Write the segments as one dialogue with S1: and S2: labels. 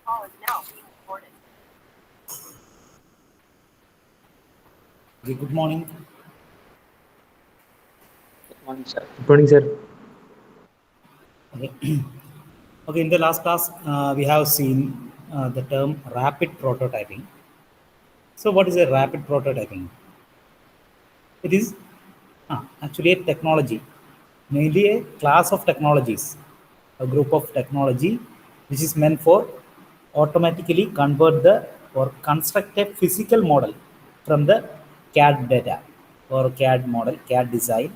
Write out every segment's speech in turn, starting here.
S1: call is now being recorded.
S2: Okay, good morning.
S3: Good morning, sir.
S4: Good morning, sir.
S2: Okay. Okay, in the last class, we have seen the term rapid prototyping. So, what is a rapid prototyping? It is actually a technology, mainly a class of technologies, a group of technology which is meant for automatically convert the or construct a physical model from the CAD data or CAD model, CAD design,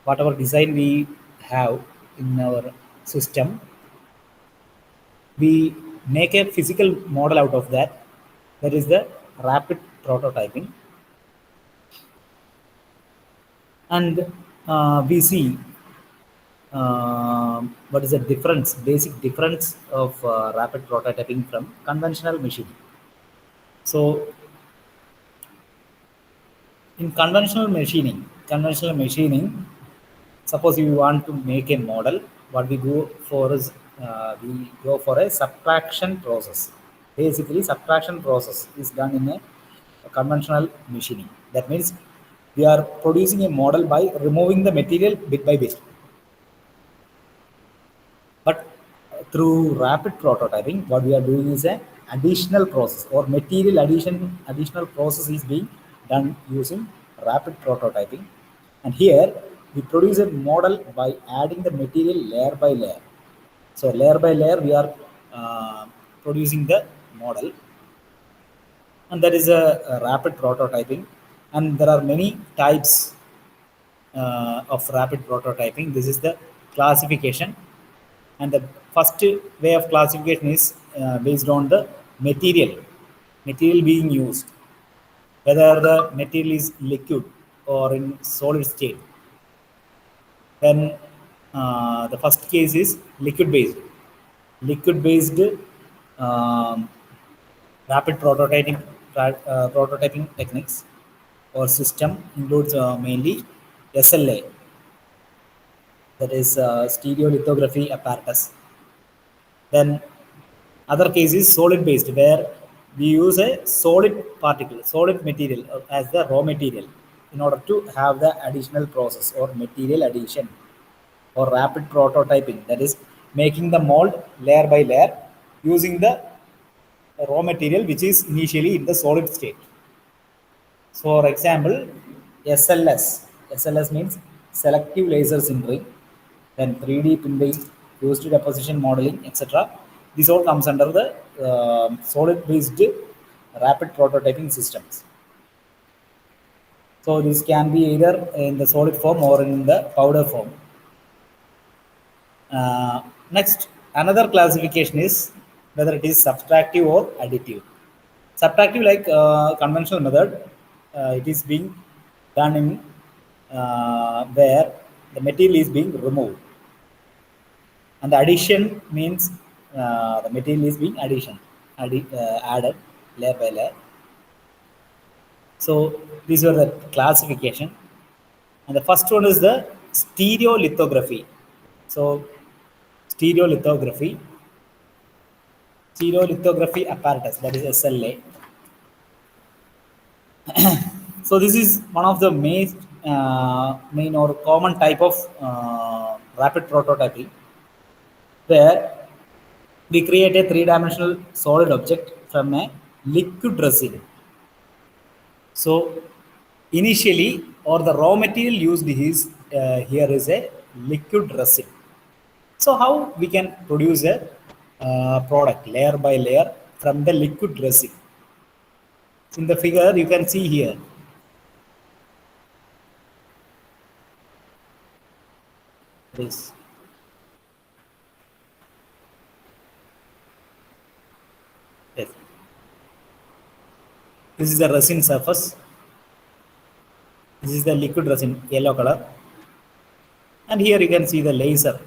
S2: whatever design we have in our system, we make a physical model out of that. That is the rapid prototyping. And we see what is the difference, basic difference of rapid prototyping from conventional machining. So in conventional machining, suppose you want to make a model, what we go for is we go for a subtraction process. Basically, subtraction process is done in a conventional machining. That means we are producing a model by removing the material bit by bit. But through rapid prototyping, what we are doing is an additional process or additional process is being done using rapid prototyping. And here we produce a model by adding the material layer by layer. So layer by layer, we are producing the model, and that is a rapid prototyping. And there are many types of rapid prototyping. This is the classification, and the first way of classification is based on the material being used, whether the material is liquid or in solid state. Then the first case is liquid based um, rapid prototyping techniques or system includes mainly SLA, that is stereolithography apparatus. Then other case is solid based, where we use a solid material as the raw material in order to have the additional process or material addition, or rapid prototyping, that is making the mold layer by layer using the raw material which is initially in the solid state. So, for example, SLS means selective laser sintering, then 3D printing, fused deposition modeling, etc. This all comes under the solid-based rapid prototyping systems. So this can be either in the solid form or in the powder form. Next, another classification is whether it is subtractive or additive. Subtractive, like conventional method, it is being done in where the material is being removed, and the addition means the material is being added layer by layer. So these were the classification, and the first one is the stereolithography. So stereolithography apparatus, that is SLA. So this is one of the main or common type of rapid prototyping, where we create a three-dimensional solid object from a liquid resin. So initially, or the raw material used is here is a liquid resin. So how we can produce a product layer by layer from the liquid resin? In the figure, you can see here. This. Yes. This is the resin surface. This is the liquid resin, yellow color. And here you can see the laser.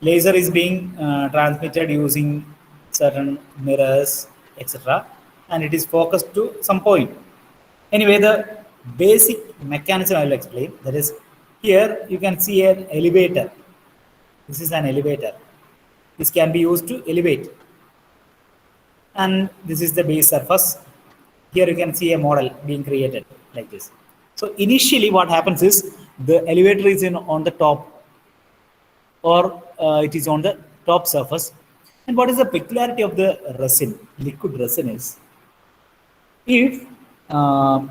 S2: Laser is being transmitted using certain mirrors, etc. And it is focused to some point. Anyway, the basic mechanism I will explain. That is, here you can see an elevator. This is an elevator. This can be used to elevate. and this is the base surface. Here you can see a model being created like this. So initially what happens is the elevator is on the top, or it is on the top surface. And what is the peculiarity of the resin, liquid resin is, if uh,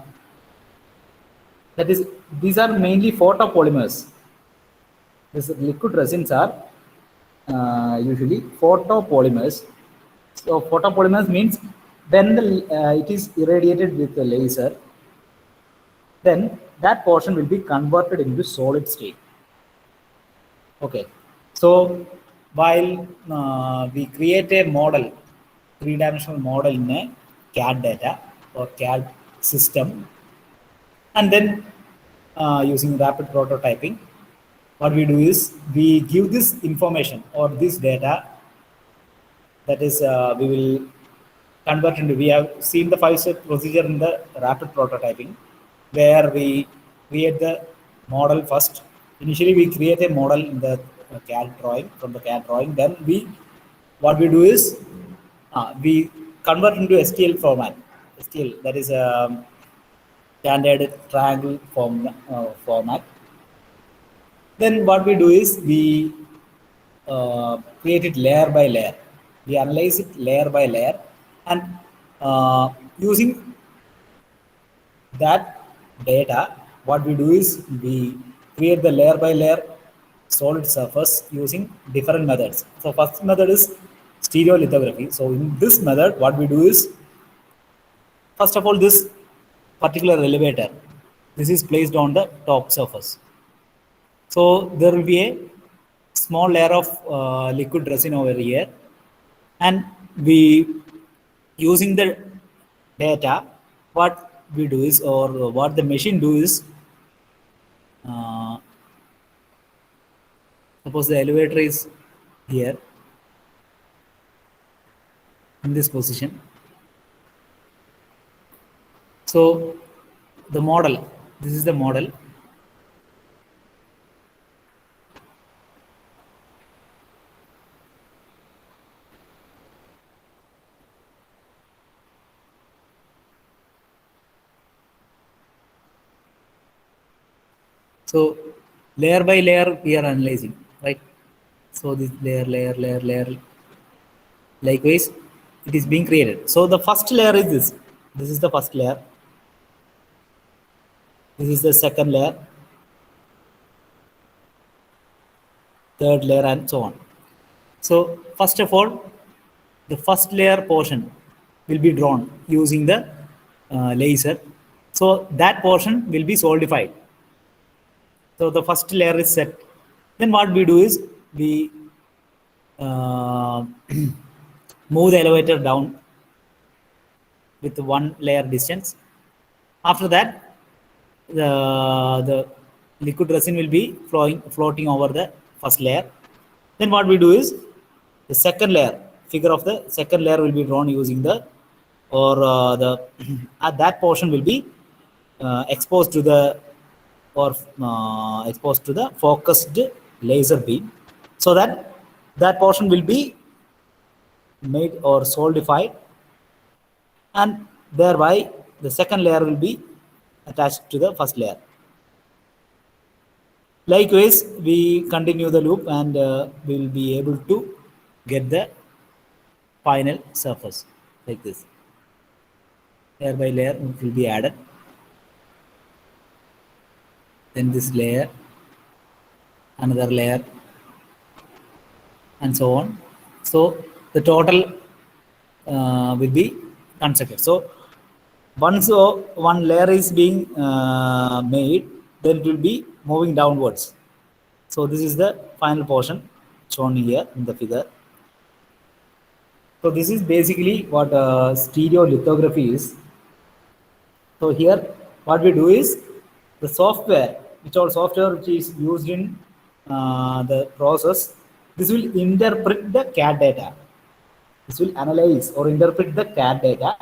S2: that is, these are mainly photopolymers. These liquid resins are usually photopolymers. So photopolymers means when it is irradiated with the laser, then that portion will be converted into solid state. Okay. So while we create a model, three-dimensional model in a CAD data or CAD system, and then using rapid prototyping, what we do is we give this information or this data, that is we will convert into, we have seen the 5-step procedure in the rapid prototyping, where we create the model first. Initially we create a model in the CAD drawing, from the CAD drawing, then we, what we do is we convert into STL format. STL, that is standard triangle format. Then what we do is we create it layer by layer. We analyze it layer by layer, and using that data, what we do is we create the layer by layer solid surface using different methods. So first method is stereolithography. So in this method, what we do is, first of all, this particular elevator, this is placed on the top surface. So there will be a small layer of liquid resin over here, and we, using the data, what we do is, or what the machine do is, uh, suppose the elevator is here in this position. So the model, this is the model. So layer by layer we are analyzing, right? So this layer. Likewise, it is being created. So the first layer is this. This is the first layer. This is the second layer, third layer, and so on. So first of all, the first layer portion will be drawn using the laser. So that portion will be solidified. So the first layer is set. Then what we do is we uh, move the elevator down with one layer distance. After that, the liquid resin will be floating over the first layer. Then what we do is the second layer, figure of the second layer will be drawn using the, or the that portion will be exposed to the, or exposed to the focused laser beam, so that that portion will be made or solidified, and thereby the second layer will be attached to the first layer. Likewise, we continue the loop, and we will be able to get the final surface like this. Layer by layer will be added. Then this layer, another layer, and so on. So the total will be constructed. So once one layer is being made, then it will be moving downwards. So this is the final portion shown here in the figure. So this is basically what stereolithography is. So here what we do is the software, which all software which is used in the process, this will interpret the CAD data. This will analyze or interpret the CAD data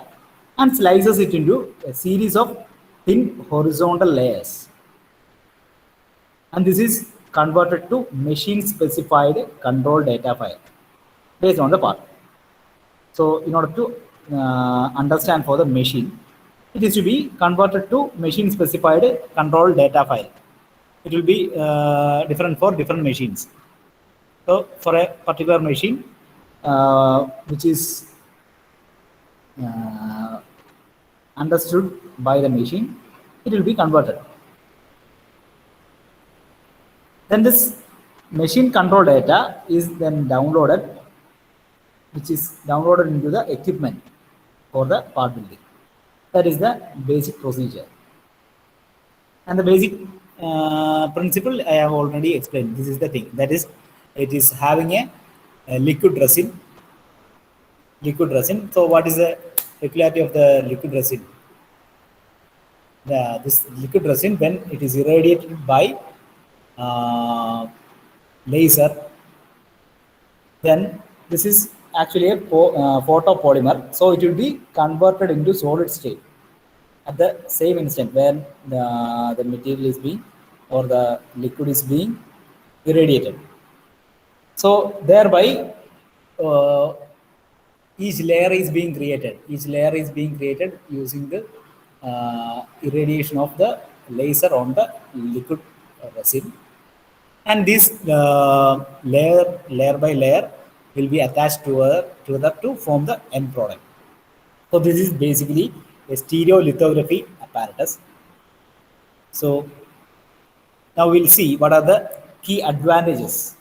S2: and slices it into a series of thin horizontal layers. And this is converted to machine specified control data file based on the part. So in order to understand for the machine, it is to be converted to machine specified control data file. It will be different for different machines. So for a particular machine, which is understood by the machine, it will be converted. Then this machine control data is then downloaded, which is downloaded into the equipment for the part building. That is the basic procedure. And the basic principle I have already explained. This is the thing. That is, it is having a liquid resin. Liquid resin. So what is the peculiarity of the liquid resin? This liquid resin, when it is irradiated by laser, then this is actually a photopolymer. So it will be converted into solid state at the same instant when the material is being, or the liquid is being irradiated. So thereby each layer is being created. Each layer is being created using the irradiation of the laser on the liquid resin. And this layer by layer will be attached together to form the end product. So this is basically a stereolithography apparatus. So now we'll see what are the key advantages.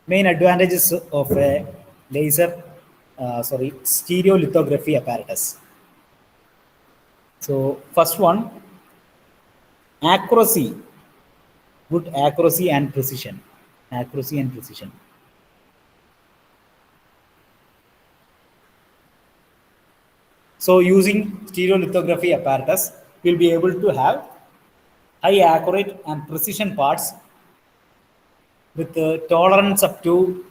S2: Main advantages of a stereolithography apparatus. So first one, accuracy, good accuracy and precision. Accuracy and precision. So using stereolithography apparatus, we'll be able to have high accurate and precision parts with tolerance in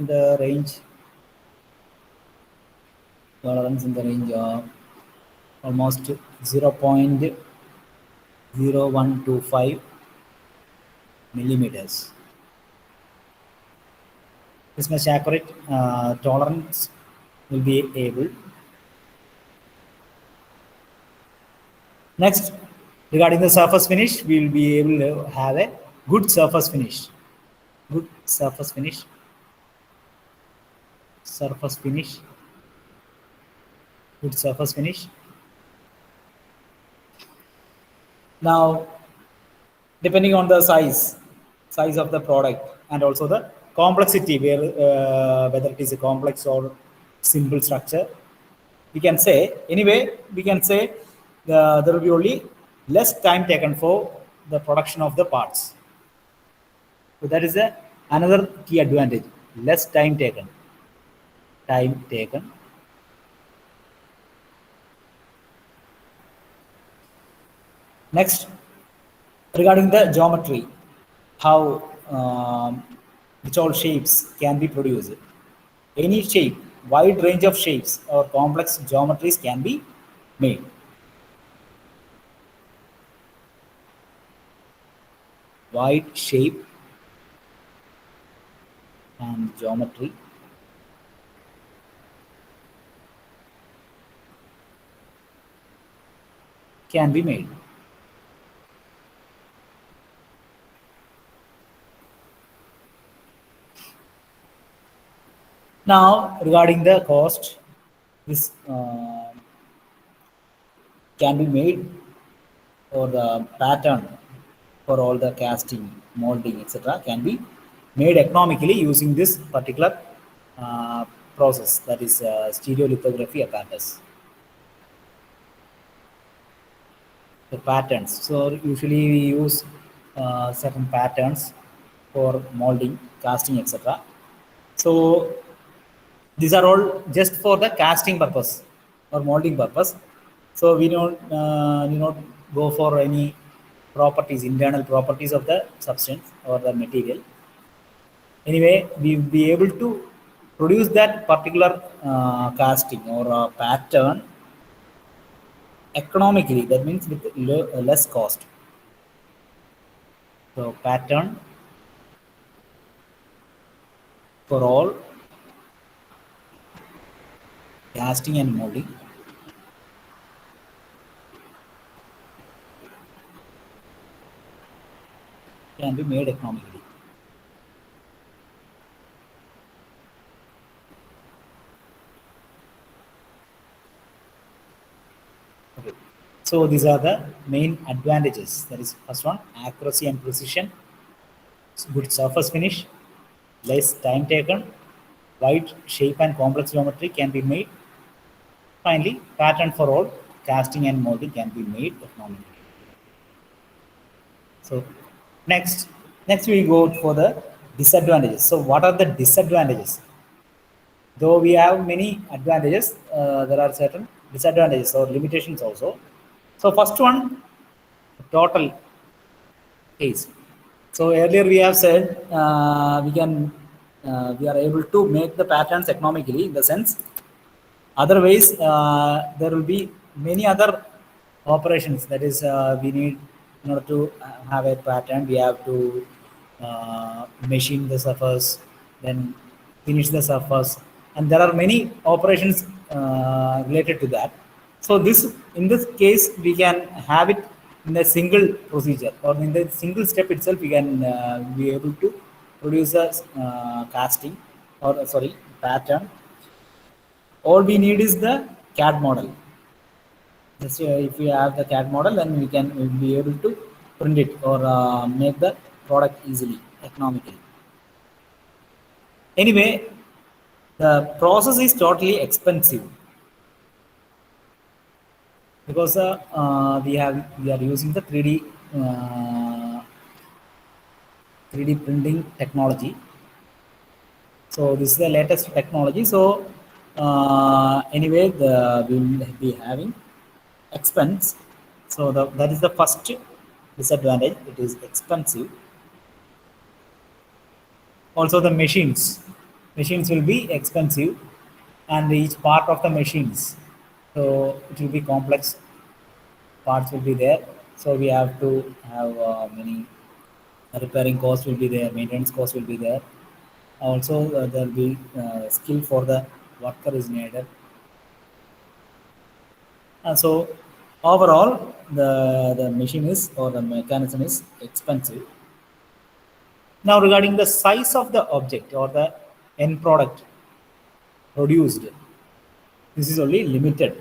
S2: the range of almost 0.0125 millimeters. This much accurate tolerance will be able. Next, regarding the surface finish, we will be able to have a good surface finish. Good surface finish. Surface finish. Good surface finish. Now, depending on the size of the product, and also the complexity, whether it is a complex or simple structure, we can say there will be only less time taken for the production of the parts. So that is another key advantage. Less time taken. Next, regarding the geometry, how which all shapes can be produced. Any shape, wide range of shapes or complex geometries can be made. Wide shape and geometry can be made. Now, regarding the cost, this can be made, or the pattern for all the casting, molding, etc. can be made economically using this particular process, that is stereolithography apparatus. The patterns. So usually we use certain patterns for molding, casting, etc. So these are all just for the casting purpose or molding purpose. So we don't go for any properties, internal properties of the substance or the material. Anyway, we will be able to produce that particular casting or pattern economically. That means with less cost. So pattern for all casting and molding can be made economically. Okay. So these are the main advantages. That is first one, accuracy and precision, good surface finish, less time taken, wide shape and complex geometry can be made. Finally, pattern for all, casting and molding can be made economically. So next we go for the disadvantages. So what are the disadvantages? Though we have many advantages, there are certain disadvantages or limitations also. So first one, total case. So earlier we have said we are able to make the patterns economically in the sense. Otherwise, there will be many other operations. That is, we need in order to have a pattern, we have to machine the surface, then finish the surface, and there are many operations related to that. So this, in this case, we can have it in a single procedure or in the single step itself. We can be able to produce a casting or pattern. All we need is the CAD model. Just if we have the CAD model, then we'll be able to print it or make the product easily, economically. Anyway, the process is totally expensive because we are using the 3D printing technology. So this is the latest technology. So anyway, we will be having expense. So that is the first disadvantage. It is expensive. Also the machines will be expensive, and each part of the machines, so it will be complex parts will be there. So we have to have many repairing costs will be there, maintenance costs will be there. Also there will be skill for the worker is needed. And so overall, the machine is or the mechanism is expensive. Now regarding the size of the object or the end product produced, this is only limited.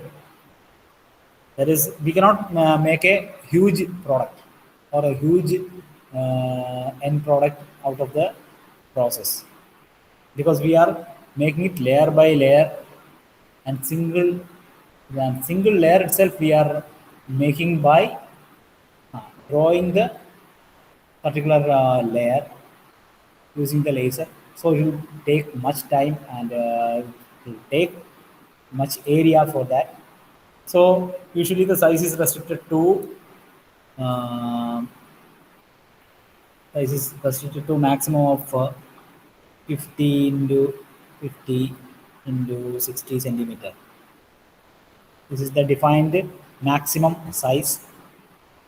S2: That is, we cannot make a huge product or a huge end product out of the process, because we are making it layer by layer, and single layer itself we are making by drawing the particular layer using the laser. So it will take much time, and it will take much area for that. So usually the size is restricted to maximum of 50 into 50 into 60 centimeter. This is the defined maximum size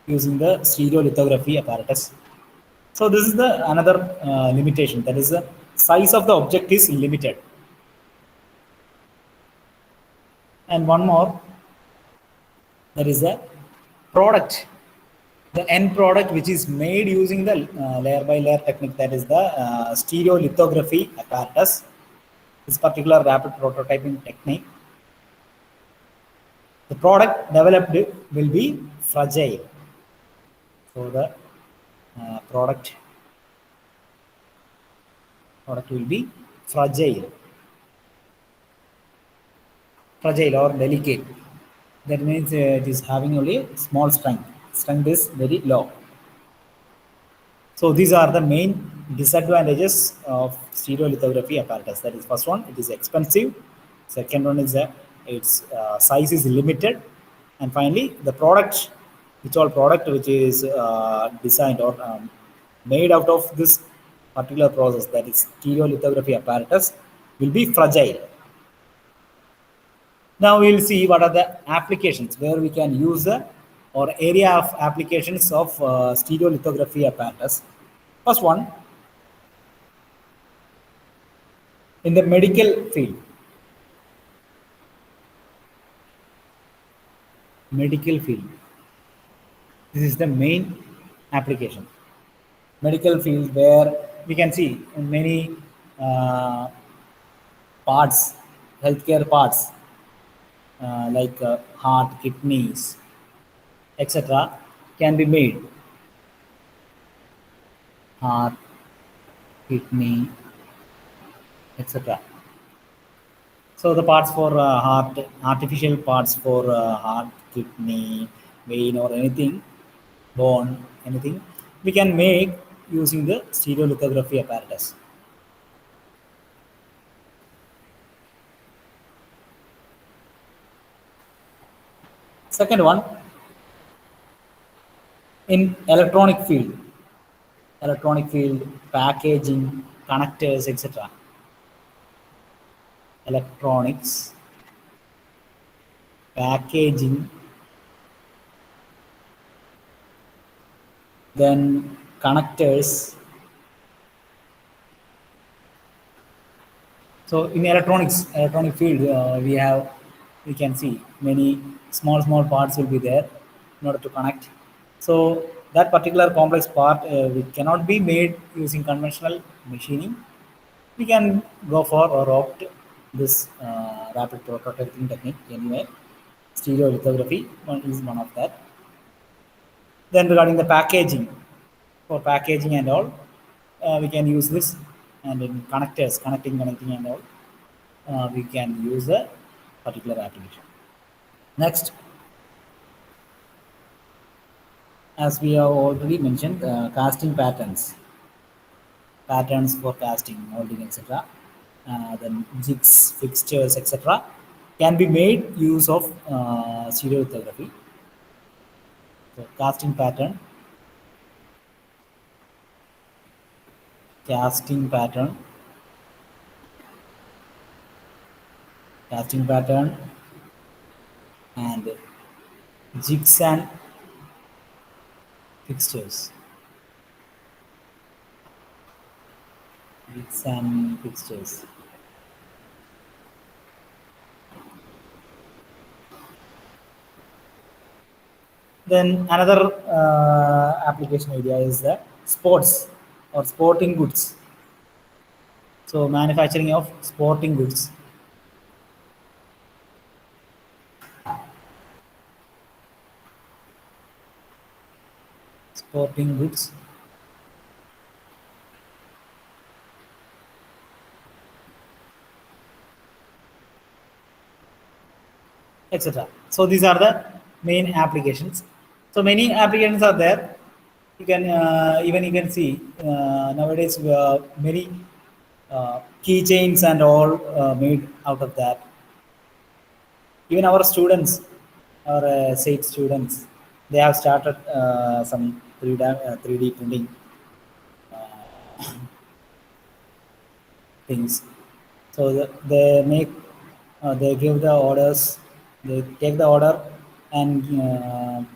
S2: using the stereolithography apparatus. So this is the another limitation, that is the size of the object is limited. And one more, that is the product, the end product which is made using the layer by layer technique, that is the stereolithography apparatus. This particular rapid prototyping technique, the product developed will be fragile. So the product will be fragile or delicate. That means it is having only small strength. Strength is very low. So these are the main disadvantages of stereolithography apparatus. That is, first one, it is expensive. Second one is that its size is limited. And finally, the product which is designed or made out of this particular process, that is stereolithography apparatus, will be fragile. Now we will see what are the applications where we can use or area of applications of stereolithography apparatus. First one, in the medical field. medical field. This is the main application. Medical field where we can see many uh, parts, healthcare parts like heart, kidneys, etc., can be made. Heart, kidney, etc. So the parts for heart, artificial parts for heart, kidney, vein, or anything, bone, anything, we can make using the stereolithography apparatus. Second one, in electronic field, packaging, connectors, etc. Electronics, packaging, then connectors. So in electronic field, we can see many small parts will be there in order to connect. So that particular complex part we cannot be made using conventional machining. We can go for or opt this rapid prototyping technique anyway. Stereolithography is one of that. Then regarding the packaging, for packaging and all, we can use this, and in connectors, connecting and all, we can use a particular application. Next, as we have already mentioned, casting patterns for casting, molding, etc. Then jigs, fixtures, etc. can be made use of stereolithography. So casting pattern, casting pattern, and jigs and fixtures. Jigs and fixtures. Then another application area is the sports or sporting goods. So manufacturing of sporting goods. Sporting goods. Etc. So these are the main applications. So many applications are there. You can even you can see nowadays many keychains and all made out of that. Even our students, our SAIT students, they have started some 3D printing things. So they make, they give the orders, they take the order and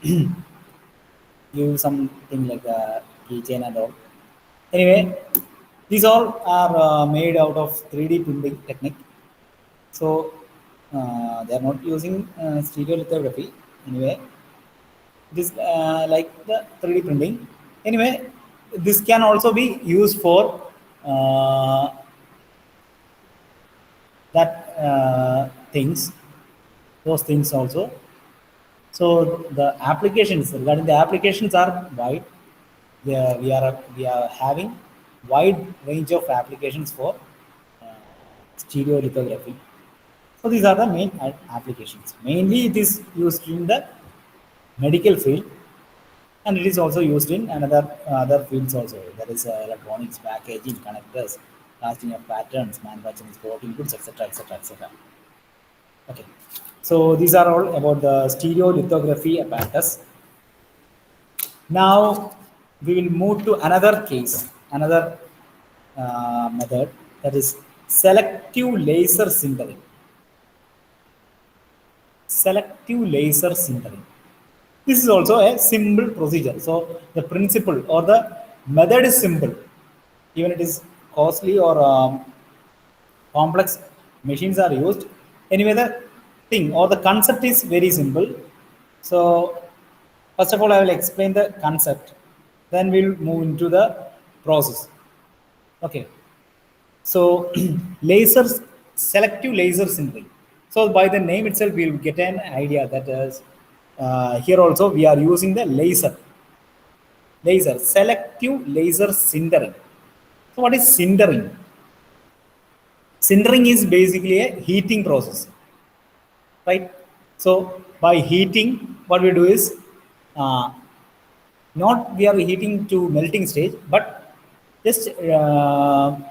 S2: give something like a keychain and all. Anyway, these all are made out of 3D printing technique. So they are not using stereolithography. Anyway, this like the 3D printing. Anyway, this can also be used for that things, those things also. So the applications, regarding the applications are wide. We are having wide range of applications for uh, stereolithography. So these are the main applications. Mainly it is used in the medical field, and it is also used in another other fields also. That is electronics, packaging, connectors, casting of patterns, manufacturing sporting goods, etc., etc., etc. Okay, so these are all about the stereolithography apparatus. Now we will move to another case, another method, that is selective laser sintering. Selective laser sintering. This is also a simple procedure. So the principle or the method is simple. Even it is costly or complex machines are used. Anyway, the thing or the concept is very simple. So first of all, I will explain the concept. Then we'll move into the process. Okay. So lasers, selective laser sintering. So by the name itself, we'll get an idea that is here also we are using the laser, selective laser sintering. So what is sintering? Sintering is basically a heating process, right? So by heating, what we do is uh, not we are heating to melting stage, but just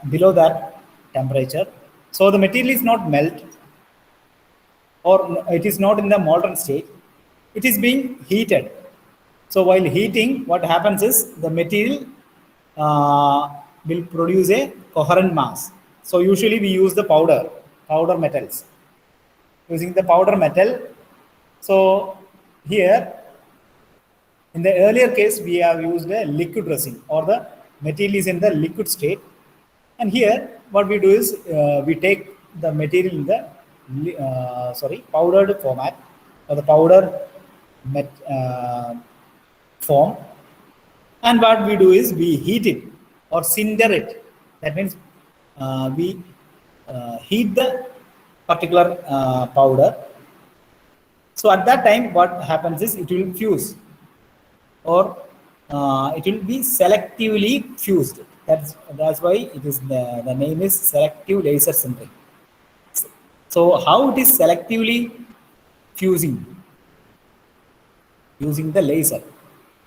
S2: below that temperature. So the material is not melt, or it is not in the molten state. It is being heated. So while heating, what happens is the material will produce a coherent mass. So usually we use the powder metals. Using the powder metal, so here in the earlier case, we have used a liquid resin, or the material is in the liquid state. And here, what we do is we take the material in the powdered format, or the powder form. And what we do is we heat it or cinder it. That means we heat the particular powder. So at that time, what happens is it will fuse, or it will be selectively fused. That's why it is the name is selective laser sintering. So how it is selectively fusing? Using the laser.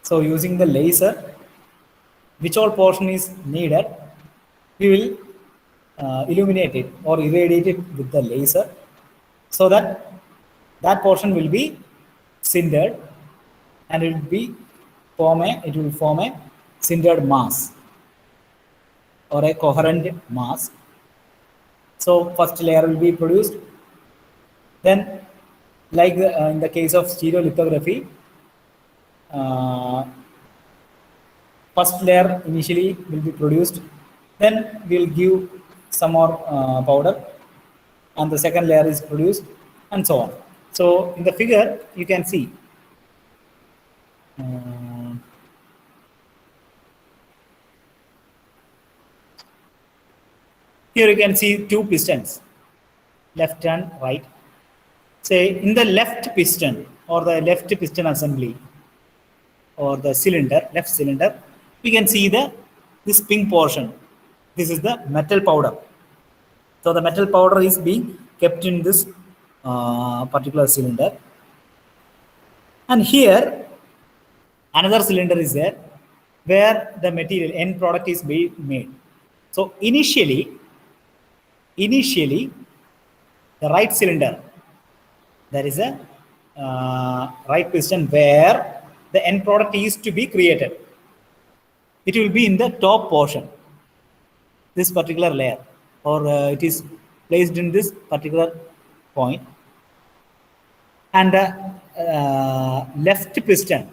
S2: So using the laser, which all portion is needed, we will illuminate it or irradiate it with the laser, so that that portion will be cindered, and it will form a cindered mass, or a coherent mass. So first layer will be produced. Then, like in the case of stereolithography, first layer initially will be produced. Then we'll give some more powder, and the second layer is produced, and so on. So in the figure, you can see here you can see two pistons, left and right. Say in the left piston, or the left piston assembly, or the cylinder, left cylinder, we can see this pink portion. This is the metal powder. So the metal powder is being kept in this particular cylinder. And here, another cylinder is there, where the material end product is being made. So initially, the right cylinder, there is a right piston where the end product is to be created. It will be in the top portion, this particular layer, or it is placed in this particular point. And the left piston,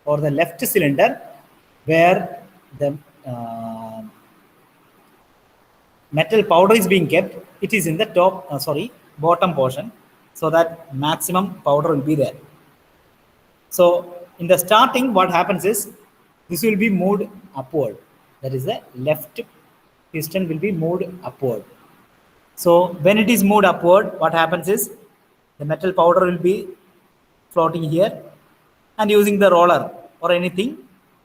S2: or the left cylinder, where the metal powder is being kept, it is in the bottom portion, so that maximum powder will be there. So in the starting, what happens is this will be moved upward. That is, the left piston will be moved upward. So when it is moved upward, what happens is the metal powder will be floating here, and using the roller or anything,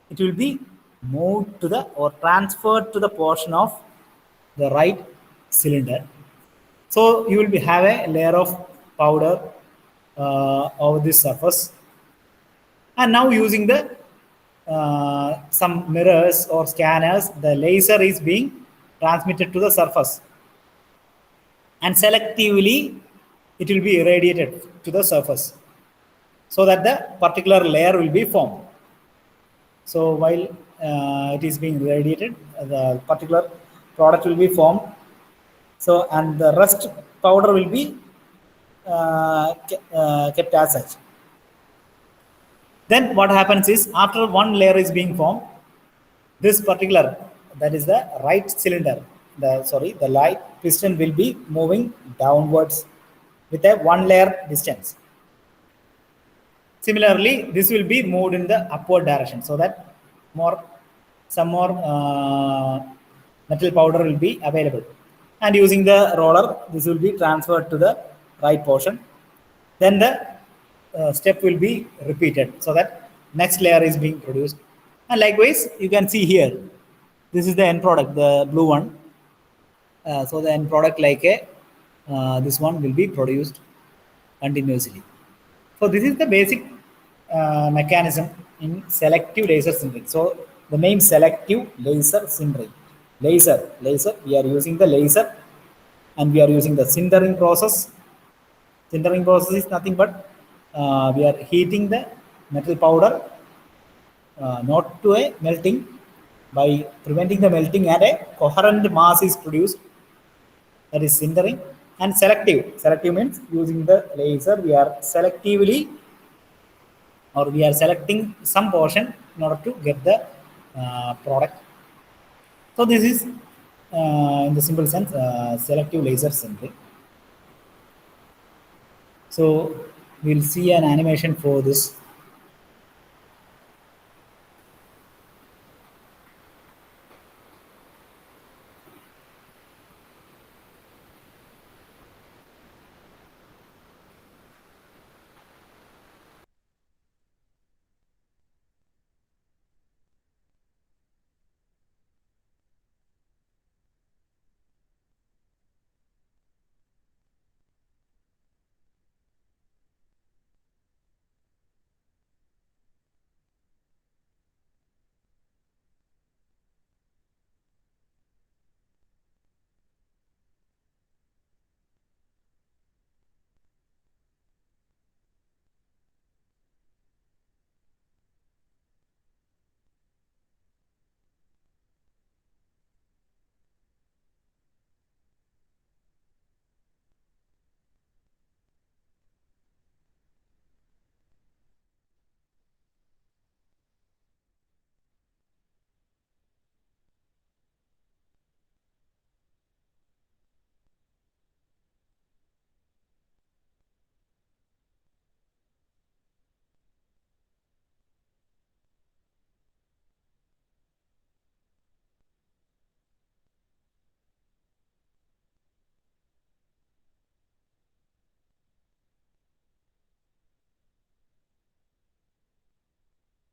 S2: it will be moved to the, or transferred to the portion of the right cylinder. So you will have a layer of powder over this surface. And now using the some mirrors or scanners, the laser is being transmitted to the surface, and selectively it will be irradiated to the surface, so that the particular layer will be formed. So while it is being irradiated, the particular product will be formed. So, and the rest powder will be kept as such. Then what happens is, after one layer is being formed, this particular, that is the right cylinder, the light piston will be moving downwards with a one layer distance. Similarly, this will be moved in the upward direction so that some more metal powder will be available. And using the roller, this will be transferred to the right portion. Then the step will be repeated so that next layer is being produced. And likewise, you can see here, this is the end product, the blue one. So the end product like a this one will be produced continuously. So this is the basic mechanism in selective laser sintering. So the name selective laser sintering. Laser. We are using the laser, and we are using the sintering process. Sintering process is nothing but we are heating the metal powder not to a melting. By preventing the melting, and a coherent mass is produced, that is sintering. And selective means using the laser we are selectively, or we are selecting some portion in order to get the product. So this is in the simple sense selective laser sintering. So we'll see an animation for this.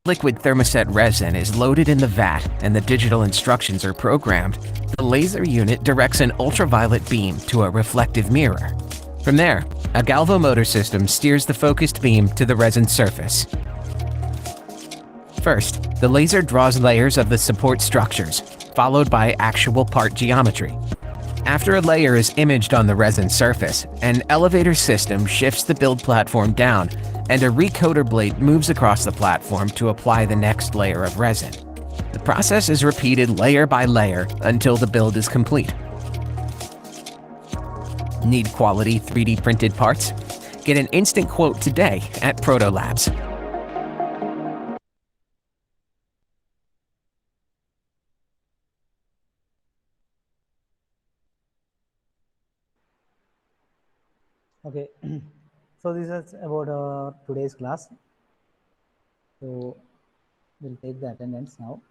S1: Liquid thermoset resin is loaded in the vat and the digital instructions are programmed, the laser unit directs an ultraviolet beam to a reflective mirror. From there, a galvomotor system steers the focused beam to the resin surface. First, the laser draws layers of the support structures, followed by actual part geometry. After a layer is imaged on the resin surface, an elevator system shifts the build platform down, and a recoater blade moves across the platform to apply the next layer of resin. The process is repeated layer by layer until the build is complete. Need quality 3D printed parts? Get an instant quote today at Proto Labs.
S2: Okay, so this is about today's class. So we'll take the attendance now.